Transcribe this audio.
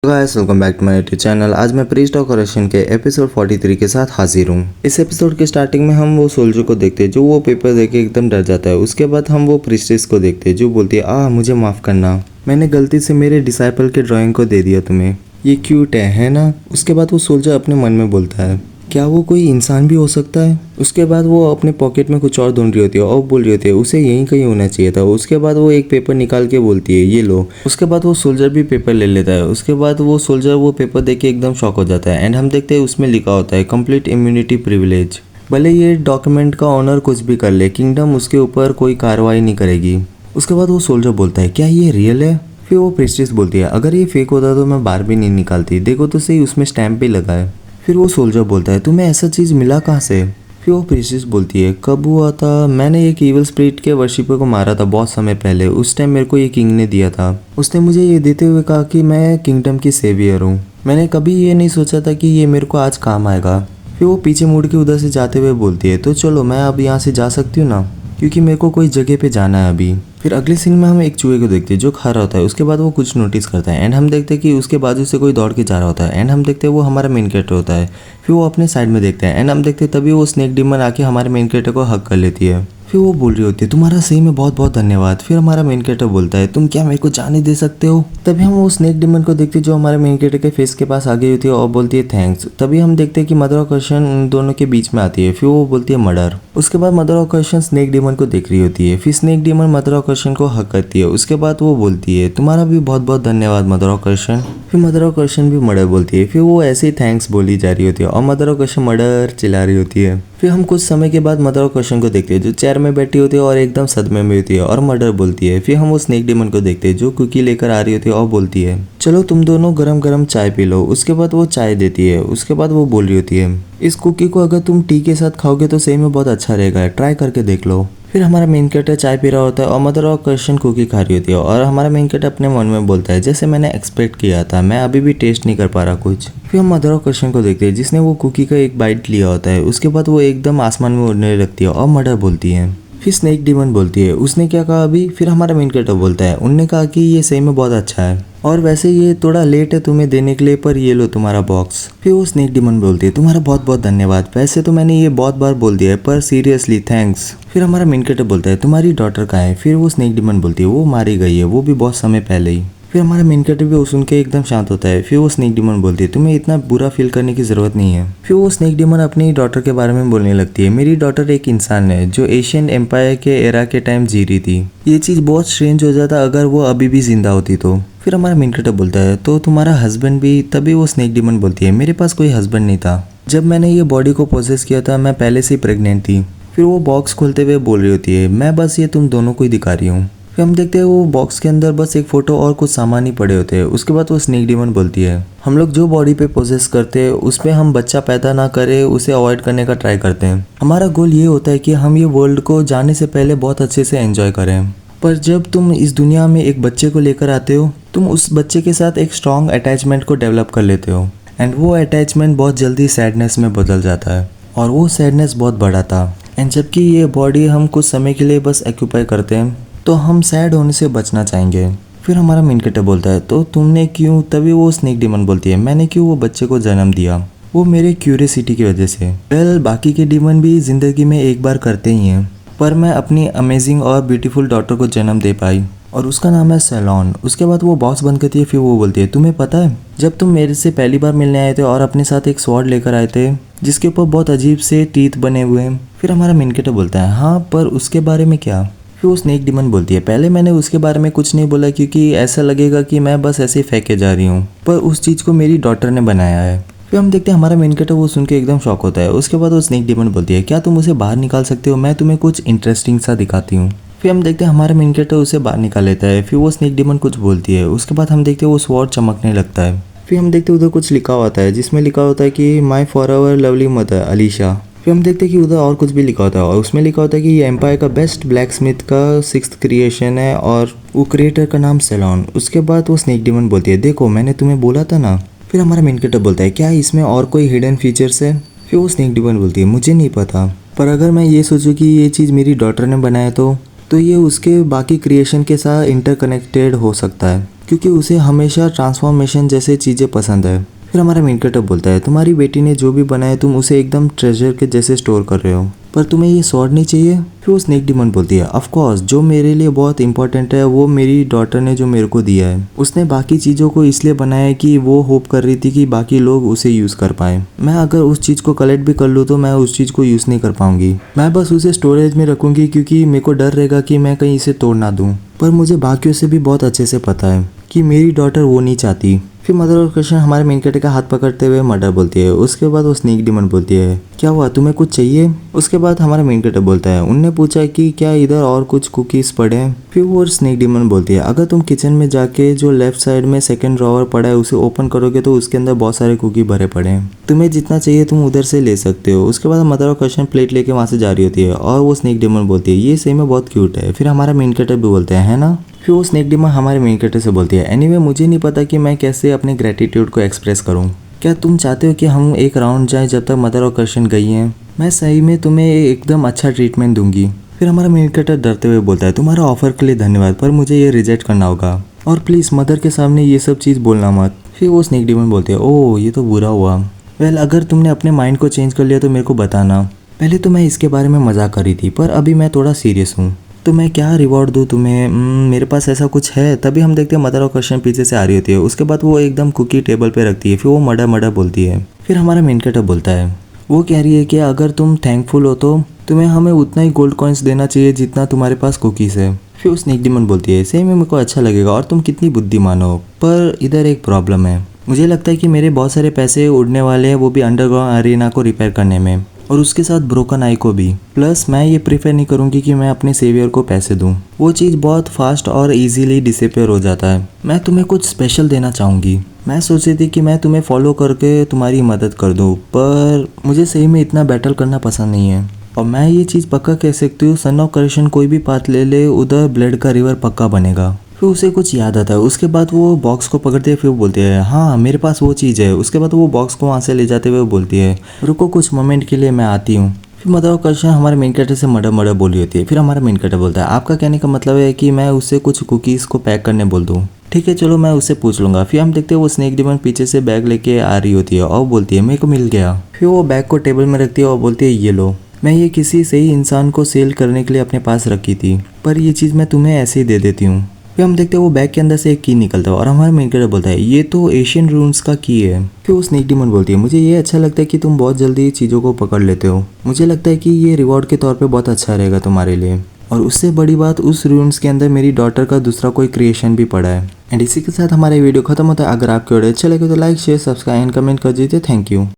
Guys welcome back to my YouTube channel. आज मैं priest of correction के episode 43 के साथ हाजिर हूँ। इस एपिसोड के स्टार्टिंग में हम वो सोल्जर को देखते हैं जो वो पेपर देख के एकदम डर जाता है। उसके बाद हम वो प्रीस्टेस को देखते हैं जो बोलती है मुझे माफ़ करना, मैंने गलती से मेरे डिसाइपल के ड्राइंग को दे दिया तुम्हें, ये क्यूट है ना। उसके बाद वो सोल्जर अपने मन में बोलता है क्या वो कोई इंसान भी हो सकता है। उसके बाद वो अपने पॉकेट में कुछ और ढूंढ रही होती है और बोल रही होती है उसे यहीं कहीं होना चाहिए था। उसके बाद वो एक पेपर निकाल के बोलती है ये लो। उसके बाद वो सोल्जर भी पेपर ले लेता है। उसके बाद वो सोल्जर वो पेपर देख के एकदम शॉक हो जाता है एंड हम देखते हैं उसमें लिखा होता है कंप्लीट इम्यूनिटी प्रिविलेज। भले ये डॉक्यूमेंट का ऑनर कुछ भी कर ले, किंगडम उसके ऊपर कोई कार्रवाई नहीं करेगी। उसके बाद वो सोल्जर बोलता है क्या ये रियल है। फिर वो प्रीस्टेस बोलती है अगर ये फेक होता तो मैं बार भी नहीं निकालती, देखो तो सही उसमें स्टैम्प भी लगा है। फिर वो सोल्जर बोलता है तुम्हें ऐसा चीज़ मिला कहाँ से। फिर वो प्रीस्टेस बोलती है कब हुआ था, मैंने एक ईवल स्पिरिट के वर्शिपर को मारा था बहुत समय पहले, उस टाइम मेरे को ये किंग ने दिया था। उसने मुझे ये देते हुए कहा कि मैं किंगडम की सेवियर हूँ। मैंने कभी ये नहीं सोचा था कि ये मेरे को आज काम आएगा। फिर वो पीछे मुड़ के उधर से जाते हुए बोलती है तो चलो मैं अब यहाँ से जा सकती हूँ ना, क्योंकि मेरे को कोई जगह पे जाना है अभी। फिर अगले सीन में हम एक चूहे को देखते हैं जो खा रहा होता है। उसके बाद वो कुछ नोटिस करता है एंड हम देखते हैं कि उसके बाजू से कोई दौड़ के जा रहा होता है एंड हम देखते हैं वो हमारा मेन कैरेक्टर होता है। फिर वो अपने साइड में देखते हैं एंड हम देखते हैं तभी वो स्नेक डिमन आके हमारे मेन कैरेक्टर को हक कर लेती है। फिर वो बोल रही होती है तुम्हारा सही में बहुत बहुत धन्यवाद। फिर हमारा मेन कैरेक्टर बोलता है तुम क्या मेरे को जाने दे सकते हो। तभी हम वो स्नेक डिमन को देखते हैं जो हमारे मेन कैरेक्टर के फेस के पास आ गई होती है और बोलती है थैंक्स। तभी हम देखते हैं कि मदर ऑफ क्वेश्चन उन दोनों के बीच में आती है। फिर वो बोलती है मर्डर। उसके बाद mother of question snake demon को देख रही होती है। फिर snake demon mother of question को हक करती है। उसके बाद वो बोलती है तुम्हारा भी बहुत बहुत धन्यवाद मदर ऑफ क्वेश्चन। फिर मदर ऑफ क्वेश्चन भी मर्डर बोलती है। फिर वो ऐसे ही थैंक्स बोली जा रही होती है और मदर ऑफ क्वेश्चन मर्डर चिल्ला रही होती है। फिर हम कुछ समय के बाद मदर ऑफ क्वेश्चन को देखते हैं जो चेयर में बैठी होती है और एकदम सदमे में होती है और मर्डर बोलती है। फिर हम वो स्नेक डिमन को देखते हैं जो कुकी लेकर आ रही होती है और बोलती है चलो तुम दोनों गरम गरम चाय पी लो। उसके बाद वो चाय देती है। उसके बाद वो बोल रही होती है इस कुकी को अगर तुम टी के साथ खाओगे तो सही में बहुत अच्छा रहेगा, ट्राई करके देख लो। फिर हमारा मेन कैरेक्टर चाय पी रहा होता है और मदर ऑफ क्वेश्चन कुकी खा रही होती है और हमारा मेन कैरेक्टर अपने मन में बोलता है जैसे मैंने एक्सपेक्ट किया था, मैं अभी भी टेस्ट नहीं कर पा रहा कुछ। फिर हम मदर ऑफ क्वेश्चन को देखते हैं जिसने वो कुकी का एक बाइट लिया होता है। उसके बाद वो एकदम आसमान में उड़ने लगती है और मर्डर बोलती है। फिर स्नेक डिमन बोलती है उसने क्या कहा अभी। फिर हमारा मेन कैरेक्टर बोलता है उनने कहा कि ये सही में बहुत अच्छा है और वैसे ये थोड़ा लेट है तुम्हें देने के लिए, पर ये लो तुम्हारा बॉक्स। फिर वो स्नेक डिमन बोलती है तुम्हारा बहुत बहुत धन्यवाद, वैसे तो मैंने ये बहुत बार बोल दिया है पर सीरियसली थैंक्स। फिर हमारा मेन कैरेक्टर बोलता है तुम्हारी डॉटर कहाँ है। फिर वो स्नेक डिमन बोलती है वो मारी गई है, वो भी बहुत समय पहले ही। फिर हमारा मेन कैरेक्टर भी सुन के एकदम शांत होता है। फिर वो स्नेक डिमन बोलती है तुम्हें इतना बुरा फील करने की ज़रूरत नहीं है। फिर वो स्नेक डिमन अपनी डॉटर के बारे में बोलने लगती है मेरी डॉटर एक इंसान है जो एशियन एम्पायर के एरा के टाइम जी रही थी। ये चीज़ बहुत स्ट्रेंज हो जाता अगर वो अभी भी जिंदा होती तो। फिर हमारा मेन कैरेक्टर बोलता है तो तुम्हारा हस्बैंड भी। तभी वो स्नेक डिमन बोलती है मेरे पास कोई हस्बैंड नहीं था, जब मैंने ये बॉडी को प्रोसेस किया था मैं पहले से ही प्रेग्नेंट थी। फिर वो बॉक्स खोलते हुए बोल रही होती है मैं बस ये तुम दोनों को ही दिखा रही हूँ। फिर हम देखते हैं वो बॉक्स के अंदर बस एक फ़ोटो और कुछ सामान ही पड़े होते हैं। उसके बाद वो स्नेक डिमन बोलती है हम लोग जो बॉडी पे पोजेस करते हैं उस पर हम बच्चा पैदा ना करें, उसे अवॉइड करने का ट्राई करते हैं। हमारा गोल ये होता है कि हम ये वर्ल्ड को जाने से पहले बहुत अच्छे से एंजॉय करें। पर जब तुम इस दुनिया में एक बच्चे को लेकर आते हो तुम उस बच्चे के साथ एक स्ट्रॉन्ग अटैचमेंट को डेवलप कर लेते हो एंड वो अटैचमेंट बहुत जल्दी सैडनेस में बदल जाता है और वो सैडनेस बहुत बड़ा था। एंड जबकि ये बॉडी हम कुछ समय के लिए बस ऑक्यूपाई करते हैं तो हम सैड होने से बचना चाहेंगे। फिर हमारा मेन कैरेक्टर बोलता है तो तुमने क्यों। तभी वो स्नेक डिमन बोलती है मैंने क्यों वो बच्चे को जन्म दिया, वो मेरे क्यूरियसिटी की वजह से। वेल बाकी के डिमन भी ज़िंदगी में एक बार करते ही हैं, पर मैं अपनी अमेजिंग और ब्यूटीफुल डॉटर को जन्म दे पाई और उसका नाम है सेलॉन। उसके बाद वो बॉक्स बंद करती है। फिर वो बोलती है तुम्हें पता है जब तुम मेरे से पहली बार मिलने आए थे और अपने साथ एक स्वॉर्ड लेकर आए थे जिसके ऊपर बहुत अजीब से टीथ बने हुए हैं। फिर हमारा मेन कैरेक्टर बोलता है हाँ पर उसके बारे में क्या। फिर वो स्नेक डिमन बोलती है पहले मैंने उसके बारे में कुछ नहीं बोला क्योंकि ऐसा लगेगा कि मैं बस ऐसे ही फेंके जा रही हूँ, पर उस चीज़ को मेरी डॉटर ने बनाया है। फिर हम देखते हैं हमारा मेन कैरेक्टर वो सुन के एकदम शॉक होता है। उसके बाद वो स्नेक डिमन बोलती है क्या तुम उसे बाहर निकाल सकते हो, मैं तुम्हें कुछ इंटरेस्टिंग सा दिखाती हूँ। फिर हम देखते हैं हमारा मेन कैरेक्टर उसे बाहर निकाल लेता है। फिर वो स्नेक डिमन कुछ बोलती है। उसके बाद हम देखते हैं वो स्वॉर्ड चमकने लगता है। फिर हम देखते हैं उधर कुछ लिखा होता है जिसमें लिखा होता है कि माई फॉरएवर लवली मदर अलीशा। फिर हम देखते हैं कि उधर और कुछ भी लिखा होता है और उसमें लिखा होता है कि ये एम्पायर का बेस्ट ब्लैक स्मिथ का 6th क्रिएशन है और वो क्रिएटर का नाम सेलॉन। उसके बाद वो स्नेक डिमन बोलती है देखो मैंने तुम्हें बोला था ना। फिर हमारा मेन कैरेक्टर बोलता है क्या इसमें और कोई हिडन फीचर्स है। फिर वो स्नेक डिमन बोलती है मुझे नहीं पता, पर अगर मैं ये सोचूं कि ये चीज़ मेरी डॉटर ने बनाया तो ये उसके बाकी क्रिएशन के साथ इंटरकनेक्टेड हो सकता है। क्योंकि उसे हमेशा ट्रांसफॉर्मेशन जैसे चीज़ें पसंद है। फिर हमारा मेन कैरेक्टर बोलता है तुम्हारी बेटी ने जो भी बनाया तुम उसे एकदम ट्रेजर के जैसे स्टोर कर रहे हो, पर तुम्हें ये स्वॉर्ड नहीं चाहिए। फिर वो स्नेक डिमन बोलती है ऑफ कोर्स, जो मेरे लिए बहुत इंपॉर्टेंट है वो मेरी डॉटर ने जो मेरे को दिया है। उसने बाकी चीज़ों को इसलिए बनाया है कि वो होप कर रही थी कि बाकी लोग उसे यूज़ कर पाए। मैं अगर उस चीज़ को कलेक्ट भी कर लूँ तो मैं उस चीज़ को यूज़ नहीं कर पाऊंगी। मैं बस उसे स्टोरेज में रखूंगी क्योंकि मेरे को डर रहेगा कि मैं कहीं इसे तोड़ ना दूँ। पर मुझे बाकियों से भी बहुत अच्छे से पता है कि मेरी डॉटर वो नहीं चाहती। फिर मदर और कृष्ण हमारे मेन कैरेक्टर का हाथ पकड़ते हुए मदर बोलती है। उसके बाद वो स्नेक डिमन बोलती है क्या हुआ, तुम्हें कुछ चाहिए। उसके बाद हमारा मेन कैरेक्टर बोलता है उनने पूछा कि क्या इधर और कुछ कुकीज़ पड़े हैं। फिर वो स्नेक डिमन बोलती है अगर तुम किचन में जाके जो लेफ्ट साइड में सेकंड ड्रॉवर पड़ा है उसे ओपन करोगे तो उसके अंदर बहुत सारे कुकी भरे पड़े हैं, तुम्हें जितना चाहिए तुम उधर से ले सकते हो। उसके बाद मदर और कृष्ण प्लेट लेके वहाँ से जा रही होती है और वो स्नेक डिमन बोलती है ये सही में बहुत क्यूट है। फिर हमारा मेन कैरेक्टर भी बोलते हैं है ना। फिर वो स्नेक डिमन हमारे मेन कैरेक्टर से बोलती है एनीवे मुझे नहीं पता कि मैं कैसे अपने ग्रेटिट्यूड को एक्सप्रेस करूं। क्या तुम चाहते हो कि हम एक राउंड जाएं जब तक मदर और कृष्ण गई हैं। मैं सही में तुम्हें एकदम अच्छा ट्रीटमेंट दूंगी। फिर हमारा मेन कैरेक्टर डरते हुए बोलता है तुम्हारा ऑफर के लिए धन्यवाद, पर मुझे ये रिजेक्ट करना होगा और प्लीज़ मदर के सामने ये सब चीज़ बोलना मत। फिर वो स्नेक डिमन बोलते हैं ओह ये तो बुरा हुआ। वेल अगर तुमने अपने माइंड को चेंज कर लिया तो मेरे को बताना। पहले तो मैं इसके बारे में मजाक कर रही थी पर अभी मैं थोड़ा सीरियस हूँ, तो मैं क्या रिवॉर्ड दूँ तुम्हें। मेरे पास ऐसा कुछ है। तभी हम देखते हैं मदर और कृष्ण पीछे से आ रही होती है। उसके बाद वो एकदम कुकी टेबल पे रखती है। फिर वो मडा मडा बोलती है। फिर हमारा मेन कैरेक्टर बोलता है वो कह रही है कि अगर तुम थैंकफुल हो तो तुम्हें हमें उतना ही गोल्ड कॉइन्स देना चाहिए जितना तुम्हारे पास कुकीज़ है। फिर वो स्नेक डिमन बोलती है सही में मेरे को अच्छा लगेगा और तुम कितनी बुद्धिमान हो, पर इधर एक प्रॉब्लम है। मुझे लगता है कि मेरे बहुत सारे पैसे उड़ने वाले हैं, वो भी अंडरग्राउंड अरीना को रिपेयर करने में और उसके साथ ब्रोकन आई को भी। प्लस मैं ये प्रीफर नहीं करूँगी कि मैं अपने सेवियर को पैसे दूँ, वो चीज़ बहुत फास्ट और इजीली डिसअपीयर हो जाता है। मैं तुम्हें कुछ स्पेशल देना चाहूँगी। मैं सोच रही थी कि मैं तुम्हें फॉलो करके तुम्हारी मदद कर दूँ, पर मुझे सही में इतना बैटल करना पसंद नहीं है। और मैं ये चीज़ पक्का कह सकती हूँ सन ऑफ करेक्शन कोई भी पाथ ले ले उधर ब्लड का रिवर पक्का बनेगा। फिर उसे कुछ याद आता है। उसके बाद वो बॉक्स को पकड़ते हैं। फिर वो बोलती है हाँ मेरे पास वो चीज़ है। उसके बाद वो बॉक्स को वहाँ से ले जाते हुए बोलती है रुको कुछ मोमेंट के लिए मैं आती हूँ। फिर मदर और कृष्ण हमारे मेन कैरेक्टर से मर्डर मर्डर बोली होती है। फिर हमारा मेन कैरेक्टर बोलता है आपका कहने का मतलब है कि मैं उससे कुछ कुकीज़ को पैक करने बोल दूँ। ठीक है चलो मैं उससे पूछ लूँगा। फिर हम देखते हैं वो स्नेक डिमन पीछे से बैग लेके आ रही होती है और बोलती है मेरे को मिल गया। फिर वो बैग को टेबल में रखती है और बोलती है ये लो, मैं ये किसी सही इंसान को सेल करने के लिए अपने पास रखी थी, पर ये चीज़ मैं तुम्हें ऐसे ही दे देती हूँ। फिर हम देखते हैं वो बैग के अंदर से एक की निकलता है और हमारा मेन कैरेक्टर बोलता है ये तो एशियन रून्स का की है। फिर वो स्नेक डिमन बोलती है मुझे ये अच्छा लगता है कि तुम बहुत जल्दी चीज़ों को पकड़ लेते हो। मुझे लगता है कि ये रिवॉर्ड के तौर पे बहुत अच्छा रहेगा तुम्हारे लिए। और उससे बड़ी बात उस रून्स के अंदर मेरी डॉटर का दूसरा कोई क्रिएशन भी पड़ा है। एंड इसी के साथ हमारा वीडियो खत्म होता है। अगर आपको वीडियो अच्छा लगे तो like share subscribe and comment कर दीजिए। Thank you.